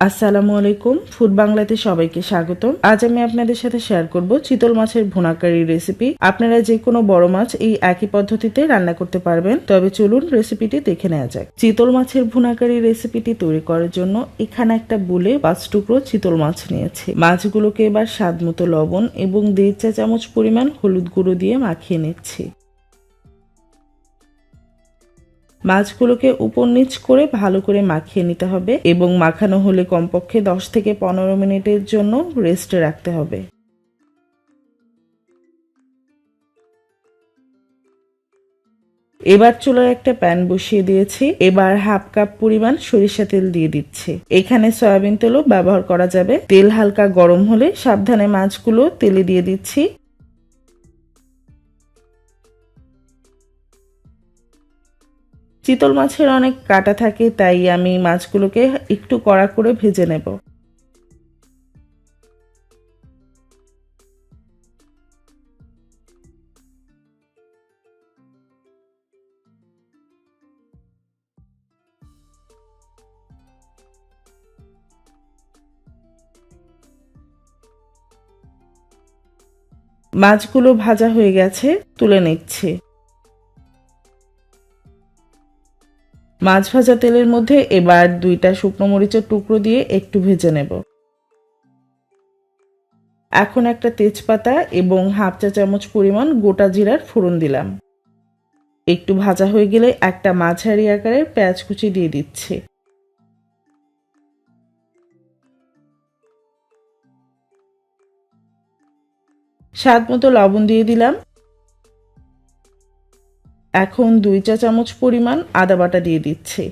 আসসালামু আলাইকুম। ফুড বাংলাতে সবাইকে স্বাগতম। আজ আমি আপনাদের সাথে শেয়ার করব চিতল মাছের ভুনা কারি রেসিপি। আপনারা যে কোনো বড় মাছ এই একই পদ্ধতিতে রান্না করতে পারবেন। তবে চলুন রেসিপিটি দেখে নেওয়া যাক। চিতল মাছের ভুনা কারি রেসিপিটি তৈরি করার জন্য এখানে একটা বুলে 5 টুকরো চিতল মাছ নিয়েছি। মাছগুলোকে এবার স্বাদ মতো লবণ এবং 1.5 চা চামচ পরিমাণ হলুদ গুঁড়ো দিয়ে মাখিয়ে নিচ্ছি। মাছগুলোকে উপর নিচ করে ভালো করে মাখিয়ে নিতে হবে এবং মাখানো হলে কমপক্ষে 10 থেকে 15 মিনিটের জন্য রেস্টে রাখতে হবে। এবার চুলায় একটা প্যান বসিয়ে দিয়েছি। এবার হাফ কাপ পরিমাণ সরিষা তেল দিয়ে দিচ্ছি। এখানে সয়াবিন তেলও ব্যবহার করা যাবে। তেল হালকা গরম হলে সাবধানে মাছগুলো তেলে দিয়ে দিচ্ছি। চিতল মাছের অনেক কাঁটা থাকে, তাই আমি মাছগুলোকে একটু কড়া করে ভেজে নেব। মাছগুলো ভাজা হয়ে গেছে, তুলে নিচ্ছি। মাছ ভাজা তেলের মধ্যে এবার 2টা শুকনো মরিচের টুকরো দিয়ে একটু ভেজে নেব। এখন একটা তেজপাতা এবং হাফ চা চামচ পরিমাণ গোটা জিরার ফোড়ন দিলাম। একটু ভাজা হয়ে গেলে একটা মাঝারি আকারের পেঁয়াজ কুচি দিয়ে দিচ্ছি। স্বাদ মতো লবণ দিয়ে দিলাম। এখন 2 চা চামচ পরিমাণ আদা বাটা দিয়ে দিচ্ছি।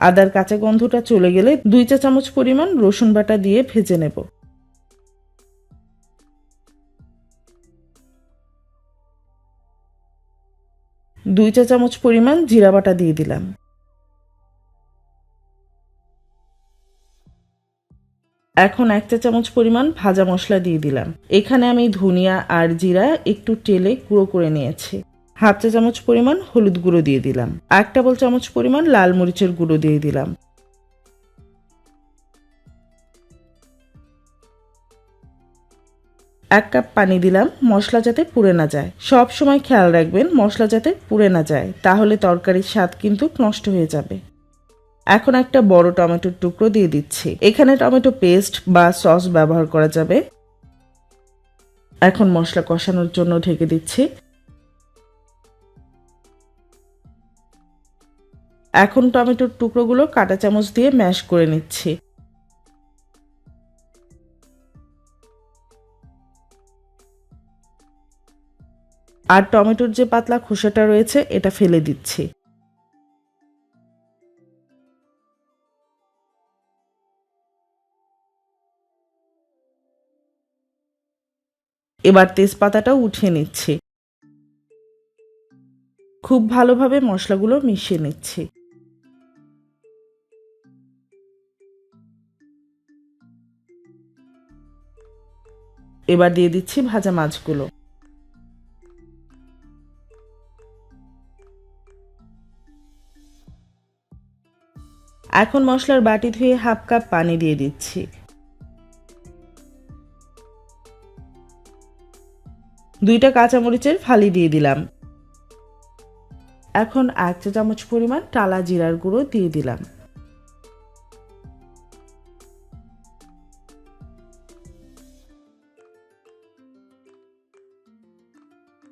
আদার কাঁচা গন্ধটা চলে গেলে 2 চা চামচ পরিমাণ রসুন বাটা দিয়ে ভেজে নেব। 2 চা চামচ পরিমাণ জিরা বাটা দিয়ে দিলাম। এখন 1 চা চামচ পরিমাণ ভাজা মশলা দিয়ে দিলাম। এখানে আমি ধনিয়া আর জিরা একটু তেলে গুঁড়ো করে নিয়েছি। হাফ চা চামচ পরিমাণ হলুদ গুঁড়ো দিয়ে দিলাম। 1 টেবিল চামচ পরিমাণ লাল মরিচের গুঁড়ো দিয়ে দিলাম। 1 কাপ পানি দিলাম, মশলা যাতে পুড়ে না যায়। সব সময় খেয়াল রাখবেন মশলা যাতে পুড়ে না যায়, তাহলে তরকারির স্বাদ কিন্তু নষ্ট হয়ে যাবে। এখন একটা বড় টমেটোর টুকরো দিয়ে দিচ্ছি। এখানে টমেটো পেস্ট বা সস ব্যবহার করা যাবে। এখন মশলা কষানোর জন্য ঢেকে দিচ্ছি। এখন টমেটোর টুকরোগুলো কাঁটা চামচ দিয়ে ম্যাশ করে নিচ্ছি। আর টমেটোর যে পাতলা খোসাটা রয়েছে এটা ফেলে দিচ্ছি। এবার তেজপাতাটাও উঠিয়ে নিচ্ছি। খুব ভালোভাবে মশলাগুলো মিশিয়ে নিচ্ছি। এবার দিয়ে দিচ্ছি ভাজা মাছগুলো। এখন মশলার বাটি ধুয়ে হাফ কাপ পানি দিয়ে দিচ্ছি। 2টা কাঁচামরিচের ফালি দিয়ে দিলাম। এখন 1 চা চামচ পরিমাণ টালা জিরার গুঁড়ো দিয়ে দিলাম।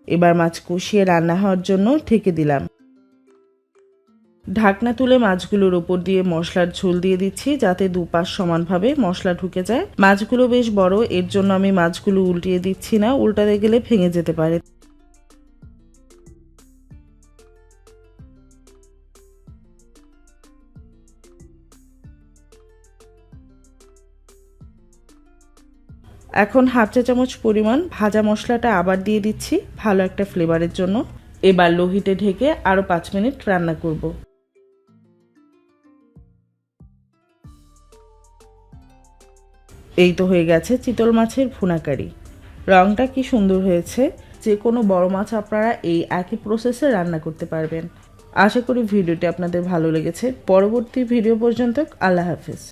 এবার মাছ কষিয়ে রান্না হওয়ার জন্য ঢেকে দিলাম। ঢাকনা তুলে মাছগুলোর উপর দিয়ে মশলার ঝোল দিয়ে দিচ্ছি, যাতে দুপাশ সমানভাবে মশলা ঢুকে যায়। মাছগুলো বেশ বড়, এর জন্য আমি মাছগুলো উল্টিয়ে দিচ্ছি না, উল্টাতে গেলে ভেঙে যেতে পারে। এখন হাফ চা চামচ পরিমাণ ভাজা মশলাটা আবার দিয়ে দিচ্ছি ভালো একটা ফ্লেভারের জন্য। এবার লো হিটে ঢেকে আরও 5 মিনিট রান্না করব। এই তো হয়ে গেছে চিতল মাছের ভুনা কারি। রংটা কি সুন্দর হয়েছে। যে কোনো বড় মাছ আপনারা এই একই প্রসেসে রান্না করতে পারবেন। আশা করি ভিডিওটি আপনাদের ভালো লেগেছে। পরবর্তী ভিডিও পর্যন্ত আল্লাহ হাফেজ।